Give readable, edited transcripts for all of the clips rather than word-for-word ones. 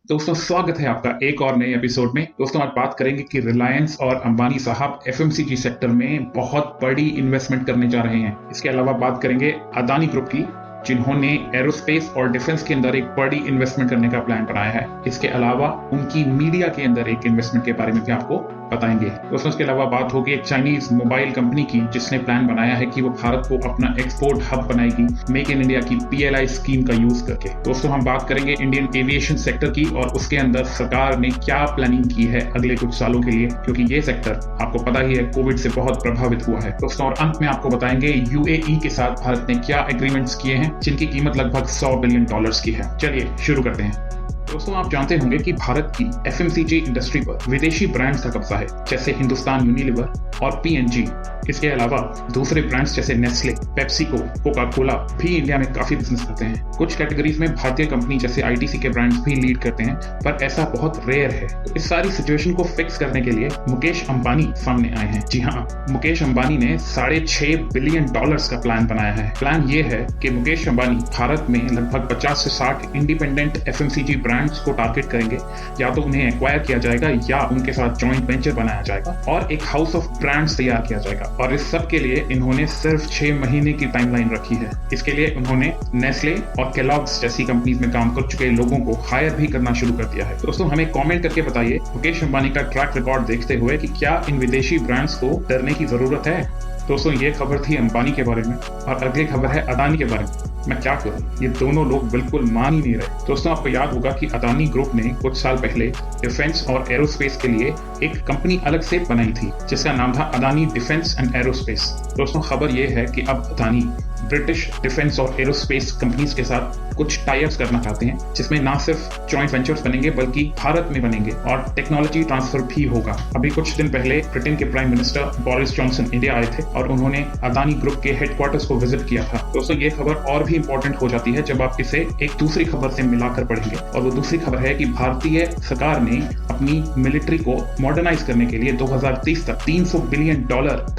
दोस्तों स्वागत है आपका एक और नए एपिसोड में। दोस्तों आज बात करेंगे कि रिलायंस और अंबानी साहब एफएमसीजी सेक्टर में बहुत बड़ी इन्वेस्टमेंट करने जा रहे हैं। इसके अलावा बात करेंगे अदानी ग्रुप की, जिन्होंने एरोस्पेस और डिफेंस के अंदर एक बड़ी इन्वेस्टमेंट करने का प्लान बनाया है। इसके अलावा उनकी मीडिया के अंदर एक इन्वेस्टमेंट के बारे में भी आपको बताएंगे। दोस्तों इसके अलावा बात होगी एक चाइनीज मोबाइल कंपनी की, जिसने प्लान बनाया है कि वो भारत को अपना एक्सपोर्ट हब बनाएगी मेक इन इंडिया की PLI स्कीम का यूज करके। दोस्तों हम बात करेंगे इंडियन एविएशन सेक्टर की और उसके अंदर सरकार ने क्या प्लानिंग की है अगले कुछ सालों के लिए, क्योंकि ये सेक्टर आपको पता ही है कोविड से बहुत प्रभावित हुआ है। दोस्तों और अंत में आपको बताएंगे UAE के साथ भारत ने क्या एग्रीमेंट्स किए हैं, जिनकी कीमत लगभग $100 बिलियन की है। चलिए शुरू करते हैं। दोस्तों आप जानते होंगे कि भारत की FMCG इंडस्ट्री पर विदेशी ब्रांड्स का कब्जा है, जैसे हिंदुस्तान यूनिलीवर और P&G। इसके अलावा दूसरे ब्रांड्स जैसे नेस्ले, पेप्सिको, कोका कोला भी इंडिया में काफी बिजनेस करते हैं। कुछ कैटेगरीज में भारतीय कंपनी जैसे ITC के ब्रांड्स भी लीड करते हैं, पर ऐसा बहुत रेयर है। तो इस सारी सिचुएशन को फिक्स करने के लिए मुकेश अंबानी सामने आए हैं। जी हाँ, मुकेश अंबानी ने $6.5 बिलियन का प्लान बनाया है। प्लान ये है कि मुकेश अंबानी भारत में लगभग 50 से 60 इंडिपेंडेंट FMCG ब्रांड्स को टारगेट करेंगे। या तो उन्हें एक्वायर किया जाएगा या उनके साथ जॉइंट वेंचर बनाया जाएगा और एक हाउस ऑफ ब्रांड्स तैयार किया जाएगा। और इस सब के लिए इन्होंने सिर्फ 6 महीने की टाइमलाइन रखी है। इसके लिए उन्होंने नेस्ले और केलॉग्स जैसी कंपनीज में काम कर चुके लोगों को हायर भी करना शुरू कर दिया है। दोस्तों हमें कमेंट करके बताइए मुकेश अंबानी का ट्रैक रिकॉर्ड देखते हुए कि क्या इन विदेशी ब्रांड्स को डरने की जरूरत है। दोस्तों ये खबर थी अंबानी के बारे में और अगली खबर है अदानी के बारे में। मैं क्या करूं, ये दोनों लोग बिल्कुल मान ही नहीं रहे। दोस्तों आपको याद होगा कि अदानी ग्रुप ने कुछ साल पहले डिफेंस और एरोस्पेस के लिए एक कंपनी अलग से बनाई थी, जिसका नाम था अदानी डिफेंस एंड एरोस्पेस। दोस्तों खबर ये है कि अब अदानी ब्रिटिश डिफेंस और एरोस्पेस कंपनीज के साथ कुछ टाइप्स करना चाहते हैं, जिसमें ना सिर्फ जॉइंट वेंचर्स बनेंगे बल्कि भारत में बनेंगे और टेक्नोलॉजी ट्रांसफर भी होगा। अभी कुछ दिन पहले ब्रिटेन के prime minister Boris Johnson India आए थे और उन्होंने अदानी ग्रुप के हेडक्वार्टर्स को विजिट किया था। दोस्तों ये खबर और भी इंपॉर्टेंट हो जाती है जब आप इसे एक दूसरी खबर से मिलाकर पढ़ेंगे, और वो दूसरी खबर है कि भारतीय सरकार ने अपनी मिलिट्री को मॉडर्नाइज करने के लिए 2030 तक $300 बिलियन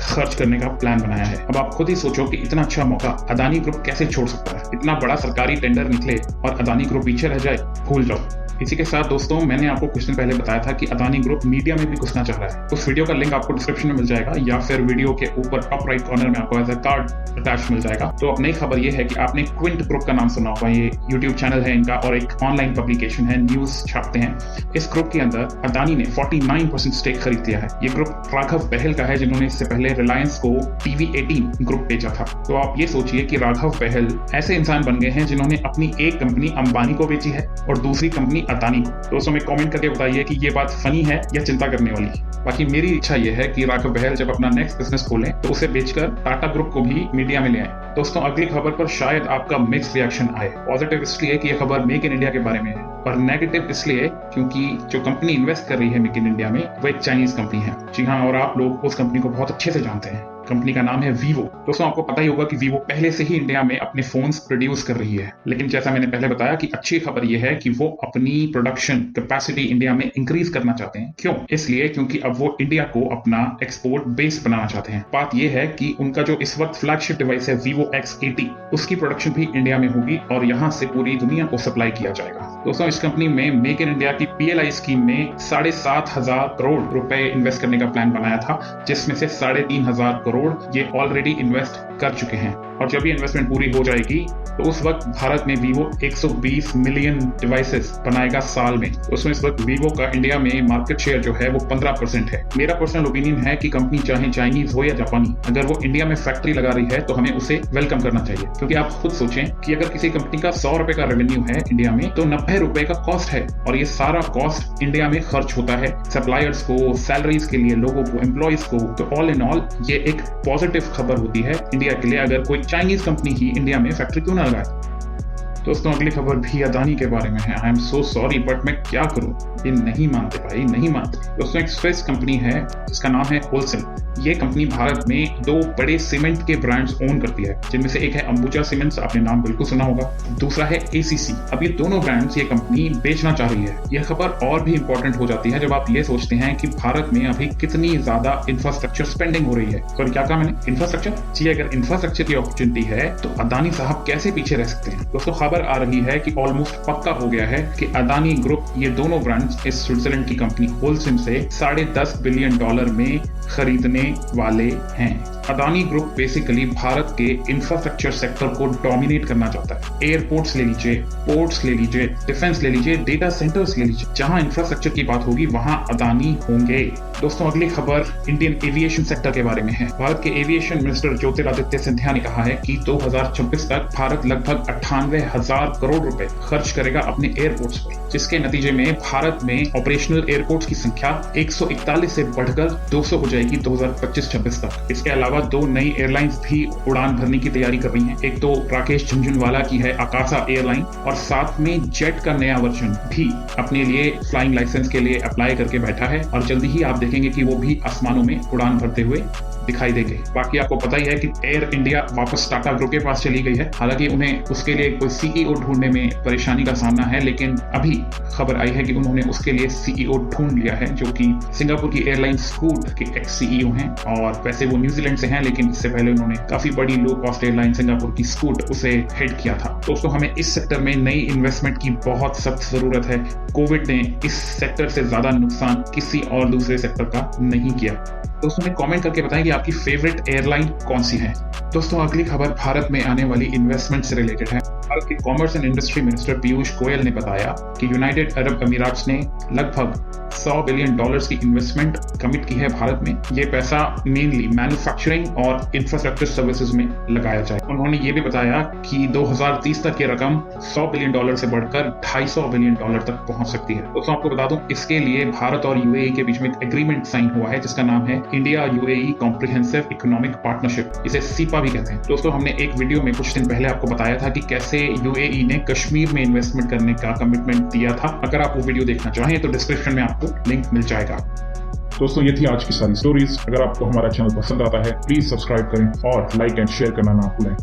खर्च करने का प्लान बनाया है। अब आप खुद ही सोचो कि इतना अच्छा मौका अदानी ग्रुप कैसे छोड़ सकता है। इतना बड़ा सरकारी टेंडर निकले और अदानी ग्रुप पीछे रह जाए, भूल जाओ। इसी के साथ दोस्तों मैंने आपको कुछ दिन पहले बताया था कि अदानी ग्रुप मीडिया में भी घुसना चाह रहा है। उस वीडियो का लिंक आपको डिस्क्रिप्शन में मिल जाएगा या फिर वीडियो के ऊपर टॉप राइट कॉर्नर में आपको एज अ कार्ड अटैच मिल जाएगा। तो अब नई खबर ये है कि आपने क्विंट ग्रुप का नाम सुना होगा। ये यूट्यूब चैनल है इनका और एक ऑनलाइन पब्लिकेशन है, न्यूज छापते हैं। इस ग्रुप के अंदर अदानी ने 49% स्टेक खरीद लिया है। ये ग्रुप राघव बहल का है, जिन्होंने इससे पहले रिलायंस को TV18 ग्रुप बेचा था। तो आप ये सोचिए कि राघव बहल ऐसे इंसान बन गए हैं जिन्होंने अपनी एक कंपनी अंबानी को बेची है और दूसरी कंपनी अदानी को। दोस्तों में कमेंट करके बताइए कि ये बात फनी है या चिंता करने वाली। बाकी मेरी इच्छा ये है कि राघव बहल जब अपना नेक्स्ट बिजनेस खोलें तो उसे बेचकर टाटा ग्रुप को भी मीडिया में ले आए। दोस्तों अगली खबर पर शायद आपका मिक्स रिएक्शन आए। पॉजिटिव इसलिए कि यह खबर मेक इन इंडिया के बारे में है, और नेगेटिव इसलिए क्योंकि जो कंपनी इन्वेस्ट कर रही है मेक इन इंडिया में वो एक चाइनीज कंपनी है। जी हाँ, और आप लोग उस कंपनी को बहुत अच्छे से जानते हैं। कंपनी का नाम है वीवो। दोस्तों आपको पता ही होगा कि वीवो पहले से ही इंडिया में अपने फोन्स प्रोड्यूस कर रही है, लेकिन जैसा मैंने पहले बताया कि अच्छी खबर यह है कि वो अपनी प्रोडक्शन कैपेसिटी इंडिया में इंक्रीज करना चाहते हैं। क्यों? इसलिए क्योंकि अब वो इंडिया को अपना एक्सपोर्ट बेस बनाना चाहते हैं। बात यह है कि उनका जो इस वक्त फ्लैगशिप डिवाइस है Vivo X80, उसकी प्रोडक्शन भी इंडिया में होगी और यहाँ से पूरी दुनिया को सप्लाई किया जाएगा। दोस्तों इस कंपनी में मेक इन इंडिया की PLI स्कीम में 7,500 करोड़ रुपए इन्वेस्ट करने का प्लान बनाया था, जिसमें से 3,500 करोड़ ये ऑलरेडी इन्वेस्ट कर चुके हैं। और जब ये इन्वेस्टमेंट पूरी हो जाएगी तो उस वक्त भारत में वीवो 120 मिलियन डिवाइसेस बनाएगा साल में। उसमें इस वक्त वीवो का इंडिया में मार्केट शेयर जो है वो 15% है। मेरा पर्सनल ओपिनियन है कि कंपनी चाहे चाइनीज हो या जापानी, अगर वो इंडिया में फैक्ट्री लगा रही है तो हमें उसे वेलकम करना चाहिए। क्योंकि आप खुद सोचें कि अगर किसी कंपनी का 100 रुपए का रेवेन्यू है इंडिया में तो 90 रुपए का कॉस्ट है, और ये सारा कॉस्ट इंडिया में खर्च होता है सप्लायर्स को, सैलरीज के लिए, लोगों को, एम्प्लॉइज को। तो ऑल इन ऑल ये एक पॉजिटिव खबर होती है इंडिया के लिए, अगर कोई चाइनीज कंपनी ही इंडिया में फैक्ट्री क्यों ना लगाए। दोस्तों अगली खबर भी अदानी के बारे में है। I am so sorry but मैं क्या करूं, ये नहीं मानते भाई, नहीं मानते। दोस्तों एक स्विस कंपनी है जिसका नाम है होलसेल। ये कंपनी भारत में 2 बड़े सीमेंट के ब्रांड्स ओन करती है, जिनमें से एक है अंबुजा सीमेंट्स, आपने नाम बिल्कुल सुना होगा, दूसरा है ACC। अब ये दोनों ब्रांड्स ये कंपनी बेचना चाह रही है। यह खबर और भी इंपॉर्टेंट हो जाती है जब आप ये सोचते हैं कि भारत में अभी कितनी ज्यादा इंफ्रास्ट्रक्चर स्पेंडिंग हो रही है। सॉरी, क्या कहा मैंने? इंफ्रास्ट्रक्चर? जी, अगर इंफ्रास्ट्रक्चर की अपॉर्चुनिटी है तो अदानी साहब कैसे पीछे रह सकते हैं। दोस्तों, खबर आ रही है कि ऑलमोस्ट पक्का हो गया है कि अदानी ग्रुप ये दोनों ब्रांड्स इस स्विट्जरलैंड की कंपनी होलसिम से $10.5 बिलियन में खरीदने वाले हैं। अदानी ग्रुप बेसिकली भारत के इंफ्रास्ट्रक्चर सेक्टर को डोमिनेट करना चाहता है। एयरपोर्ट्स ले लीजिए, पोर्ट्स ले लीजिए, डिफेंस ले लीजिए, डेटा सेंटर्स ले लीजिए, जहां इंफ्रास्ट्रक्चर की बात होगी वहां अदानी होंगे। दोस्तों, अगली खबर इंडियन एविएशन सेक्टर के बारे में है। भारत के एविएशन मिनिस्टर ज्योतिरादित्य सिंधिया ने कहा है कि 2026 तक भारत लगभग 98,000 करोड़ रुपए खर्च करेगा अपने एयरपोर्ट्स पर, जिसके नतीजे में भारत में ऑपरेशनल एयरपोर्ट्स की संख्या 141 से बढ़कर 200 हो जाएगी 2025-26 तक। इसके अलावा 2 नई एयरलाइंस भी उड़ान भरने की तैयारी कर रही हैं। एक तो राकेश झुनझुनवाला की है आकाशा एयरलाइन, और साथ में जेट का नया वर्जन भी अपने लिए फ्लाइंग लाइसेंस के लिए अप्लाई करके बैठा है, और जल्दी ही आप देखेंगे कि वो भी आसमानों में उड़ान भरते हुए दिखाई देंगे। बाकी आपको पता ही है कि एयर इंडिया वापस टाटा ग्रुप के पास चली गई है। हालांकि उन्हें उसके लिए कोई CEO ढूंढने में परेशानी का सामना है, लेकिन अभी खबर आई है कि उन्होंने उसके लिए CEO ढूंढ लिया है, जो कि सिंगापुर की एयरलाइन स्कूट के एक्स CEO हैं। और वैसे वो न्यूजीलैंड से हैं, लेकिन इससे पहले उन्होंने काफी बड़ी लो कॉस्ट एयरलाइन सिंगापुर की स्कूट उसे हेड किया था। दोस्तों, हमें इस सेक्टर में नई इन्वेस्टमेंट की बहुत सख्त जरूरत है। कोविड ने इस सेक्टर से ज्यादा नुकसान किसी और दूसरे सेक्टर का नहीं किया। दोस्तों, हमें कमेंट करके बताएं कि आपकी फेवरेट एयरलाइन कौन सी है। दोस्तों, अगली खबर भारत में आने वाली इन्वेस्टमेंट से रिलेटेड है। भारत के commerce and industry minister Piyush Goyal ने बताया कि यूनाइटेड अरब अमीरात्स ने लगभग $100 बिलियन की इन्वेस्टमेंट कमिट की है भारत में। ये पैसा मेनली मैन्युफैक्चरिंग और इंफ्रास्ट्रक्चर सर्विसेज में लगाया जाए। उन्होंने ये भी बताया कि 2030 तक ये रकम $100 बिलियन से बढ़कर $250 बिलियन तक पहुंच सकती है। दोस्तों, आपको बता दूं, इसके लिए भारत और UAE के बीच में एक एग्रीमेंट साइन हुआ है, जिसका नाम है India UAE comprehensive economic partnership, इसे सीपा भी कहते हैं। दोस्तों, हमने एक वीडियो में कुछ दिन पहले आपको बताया था कि कैसे UAE ने कश्मीर में इन्वेस्टमेंट करने का कमिटमेंट दिया था। अगर आप वो वीडियो देखना चाहें तो डिस्क्रिप्शन में आपको लिंक मिल जाएगा। दोस्तों, ये थी आज की सारी स्टोरीज। अगर आपको हमारा चैनल पसंद आता है, प्लीज सब्सक्राइब करें और लाइक एंड शेयर करना ना भूलें।